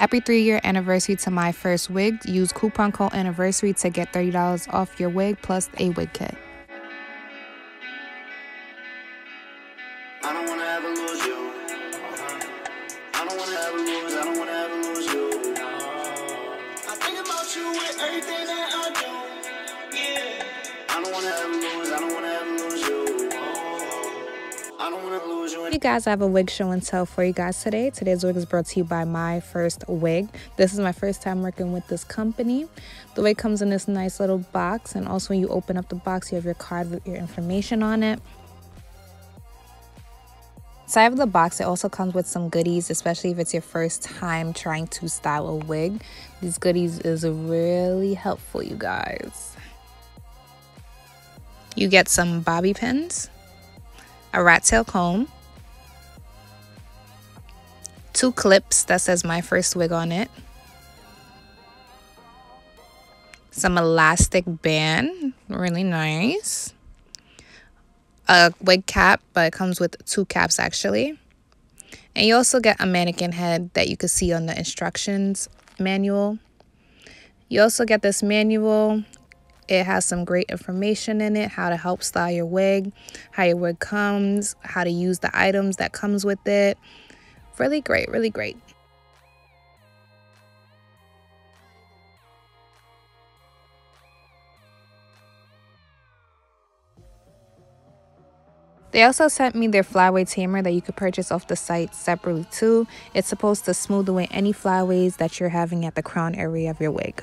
Happy 3-year anniversary to MyFirstWig. Use coupon code anniversary to get $30 off your wig plus a wig kit. I don't wanna ever lose you. I don't wanna ever lose, I don't wanna ever lose you. I think about you with everything that I do. Yeah. I don't wanna ever lose, I don't wanna ever lose you. I don't wanna lose you. You guys, I have a wig show and tell for you guys today. Today's wig is brought to you by MyFirstWig. This is my first time working with this company. The wig comes in this nice little box, and also when you open up the box, you have your card with your information on it. Side of the box, it also comes with some goodies, especially if it's your first time trying to style a wig. These goodies is really helpful, you guys. You get some bobby pins, a rat tail comb, 2 clips that says MyFirstWig on it, some elastic band, really nice, a wig cap, but it comes with 2 caps actually, and you also get a mannequin head that you can see on the instructions manual. You also get this manual. It has some great information in it, how to help style your wig, how your wig comes, how to use the items that comes with it. Really great, really great. They also sent me their Flyaway tamer that you could purchase off the site separately too. It's supposed to smooth away any flyaways that you're having at the crown area of your wig.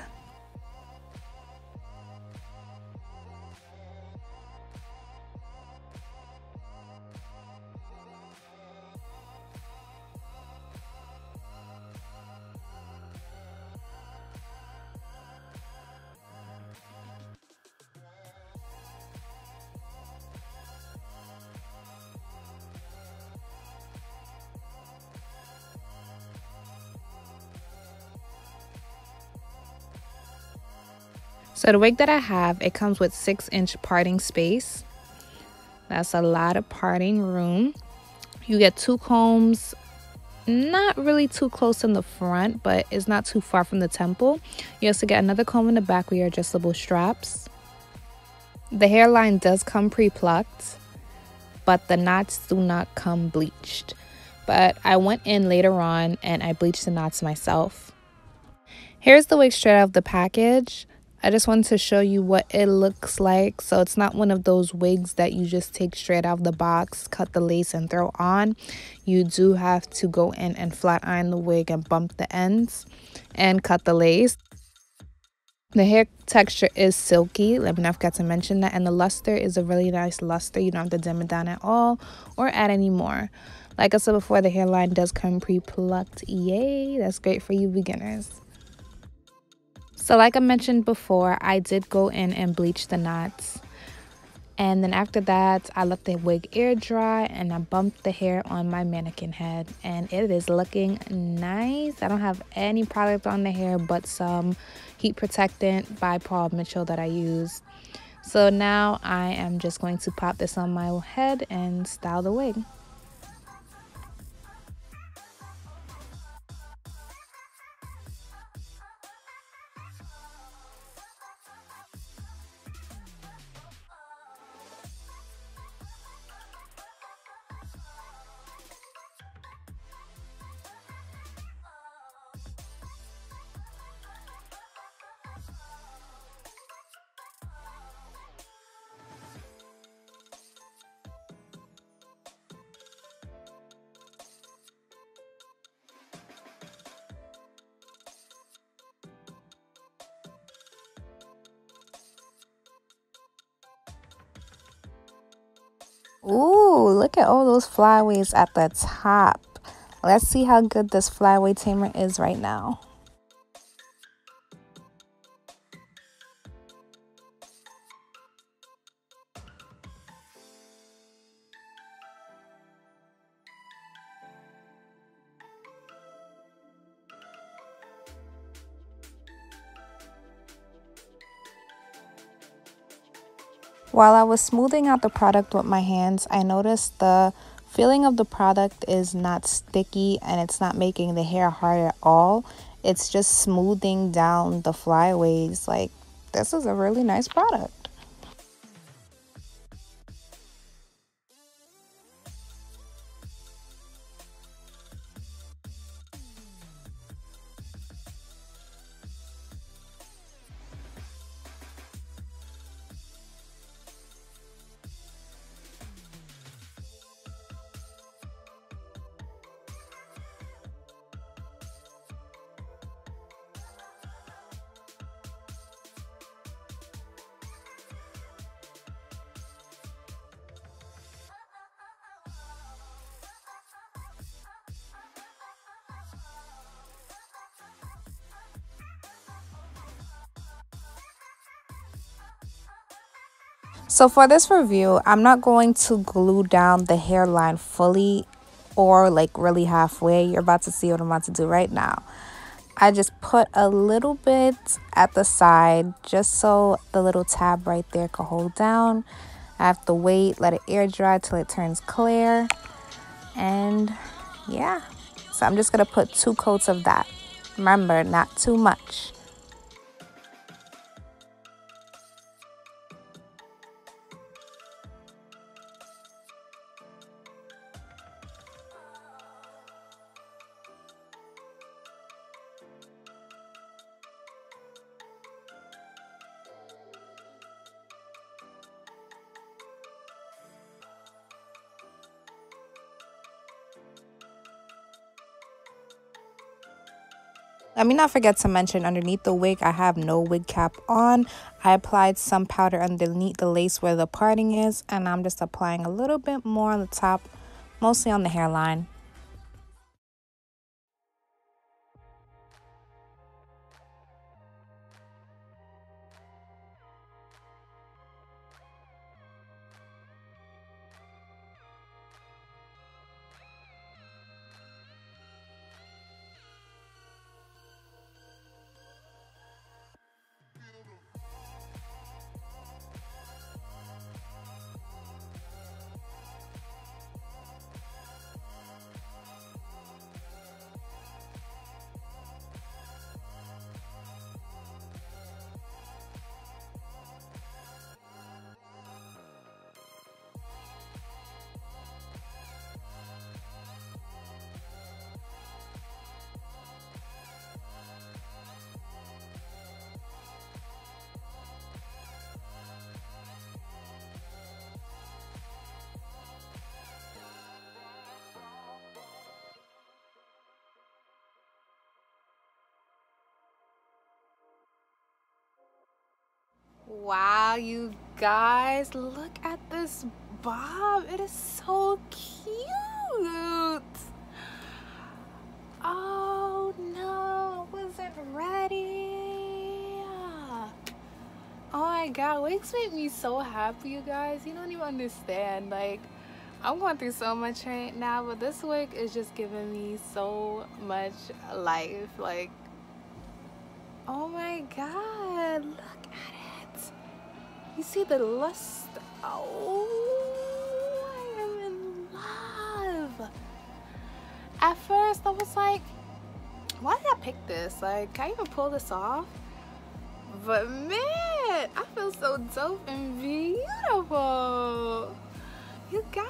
So the wig that I have, it comes with 6-inch parting space. That's a lot of parting room. You get 2 combs, not really too close in the front, but it's not too far from the temple. You also get another comb in the back with your adjustable straps. The hairline does come pre-plucked, but the knots do not come bleached. But I went in later on and I bleached the knots myself. Here's the wig straight out of the package. I just wanted to show you what it looks like. So it's not one of those wigs that you just take straight out of the box, cut the lace and throw on. You do have to go in and flat iron the wig and bump the ends and cut the lace. The hair texture is silky. Let me not forget to mention that. And the luster is a really nice luster. You don't have to dim it down at all or add any more. Like I said before, the hairline does come pre-plucked. Yay! That's great for you beginners. So like I mentioned before, I did go in and bleach the knots. And then after that, I let the wig air dry and I bumped the hair on my mannequin head. And it is looking nice. I don't have any product on the hair but some heat protectant by Paul Mitchell that I use. So now I am just going to pop this on my head and style the wig. Ooh, look at all those flyaways at the top. Let's see how good this flyaway tamer is right now. While I was smoothing out the product with my hands, I noticed the feeling of the product is not sticky and it's not making the hair hard at all. It's just smoothing down the flyaways. Like, this is a really nice product. So for this review, I'm not going to glue down the hairline fully or like really halfway. You're about to see what I'm about to do right now. I just put a little bit at the side just so the little tab right there could hold down. I have to wait, let it air dry till it turns clear. And yeah, so I'm just gonna put 2 coats of that. Remember, not too much. Let me not forget to mention, underneath the wig, I have no wig cap on. I applied some powder underneath the lace where the parting is, and I'm just applying a little bit more on the top, mostly on the hairline. Wow, you guys, look at this bob. It is so cute. Oh no, I wasn't ready. Oh my god, wigs make me so happy, you guys. You don't even understand. Like, I'm going through so much right now, but this wig is just giving me so much life. Like, oh my god, look at it. You see the lust? Oh, I am in love. At first, I was like, why did I pick this? Like, can I even pull this off? But man, I feel so dope and beautiful. You guys,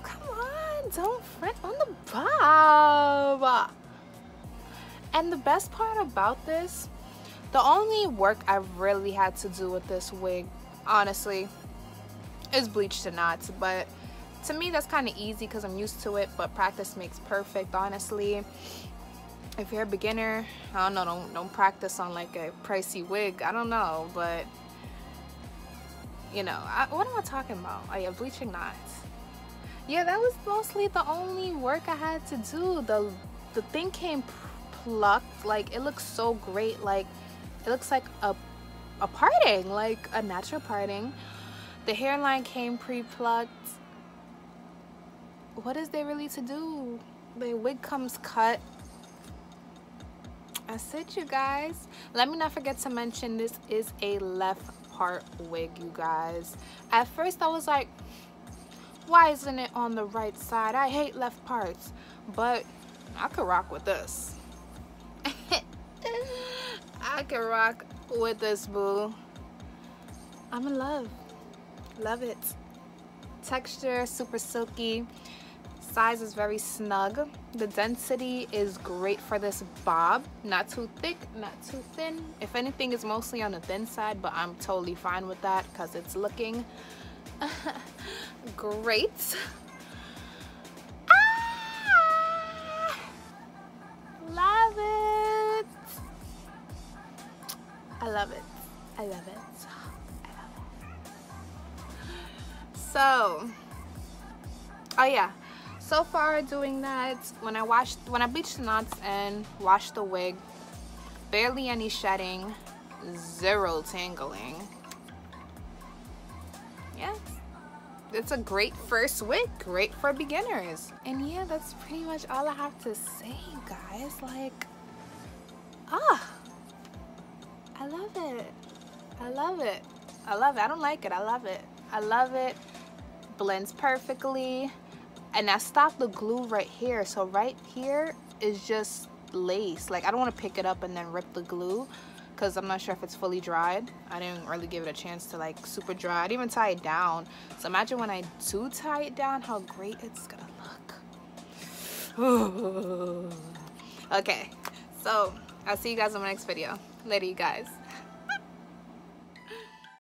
come on, don't fret on the bob. And the best part about this, the only work I really had to do with this wig, honestly, is bleach to knots. But to me, that's kind of easy because I'm used to it. But practice makes perfect, honestly. If you're a beginner, I don't know, don't practice on like a pricey wig. I don't know, but you know, what am I talking about? Oh yeah, bleaching knots. Yeah, that was mostly the only work I had to do. The thing came plucked. Like, it looks so great. Like, it looks like a parting, like a natural parting. The hairline came pre-plucked. What is there really to do? The wig comes cut. That's it, you guys. Let me not forget to mention, this is a left part wig, you guys. At first I was like, why isn't it on the right side? I hate left parts, but I could rock with this. can rock with this, boo. I'm in love. Love it. Texture, super silky. Size is very snug. The density is great for this bob. Not too thick, not too thin. If anything, it's mostly on the thin side, but I'm totally fine with that because it's looking great. Love it. I love it. I love it. I love it. So, oh yeah. So far doing that, when I bleached the knots and washed the wig, barely any shedding, zero tangling. Yeah, it's a great first wig, great for beginners. And yeah, that's pretty much all I have to say, guys. Like, I love it. I love it. I love it. I don't like it. I love it. I love it. Blends perfectly. And I stopped the glue right here, so right here is just lace. Like, I don't want to pick it up and then rip the glue because I'm not sure if it's fully dried. I didn't really give it a chance to like super dry. I didn't even tie it down. So imagine when I do tie it down, how great it's gonna look. Okay, so I'll see you guys in my next video. Later, you guys.